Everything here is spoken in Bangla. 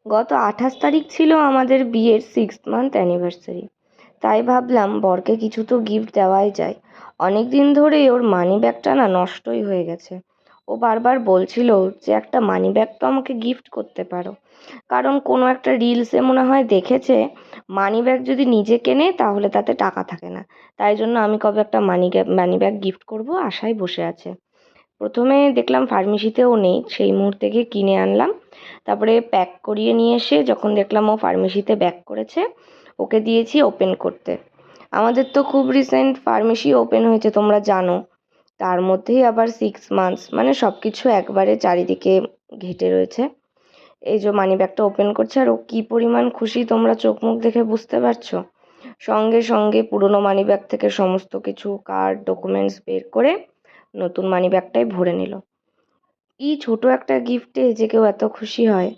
গত 28 তারিখ ছিল আমাদের বিয়ের 6th মান্থ অ্যানিভার্সারি। তাই ভাবলাম বরকে কিছু তো গিফট দেওয়াই যায়। অনেক দিন ধরেই ওর মানি ব্যাগটা না নষ্টই হয়ে গেছে। ও বারবার বলছিল যে একটা মানি ব্যাগ তো আমাকে গিফট করতে পারো, কারণ কোনো একটা রিলসে মনে হয় দেখেছে মানি ব্যাগ যদি নিজে কেনে তাহলে তাতে টাকা থাকে না। তাই জন্য আমি কবে একটা মানি ব্যাগ গিফট করব আশায় বসে আছে। প্রথমে দেখলাম ফার্মেসিতেও নেই, সেই মুহূর্তে গিয়ে কিনে আনলাম। তারপরে প্যাক করিয়ে নিয়ে এসে যখন দেখলাম ও ফার্মেসিতে ব্যাক করেছে, ওকে দিয়েছি ওপেন করতে। আমাদের তো খুব রিসেন্ট ফার্মেসি ওপেন হয়েছে, তোমরা জানো। তার মধ্যেই আবার 6 মান্থস, মানে সব কিছু একবারে চারিদিকে ঘেটে রয়েছে। এই যে মানি ব্যাগটা ওপেন করছে, আর ও কী পরিমাণ খুশি তোমরা চোখ মুখ দেখে বুঝতে পারছো। সঙ্গে সঙ্গে পুরনো মানি ব্যাগ থেকে সমস্ত কিছু কার্ড ডকুমেন্টস বের করে নতুন মানি ব্যাগটাই ভরে নিল। ছোট একটা গিফটে যে কেউ এত খুশি হয়!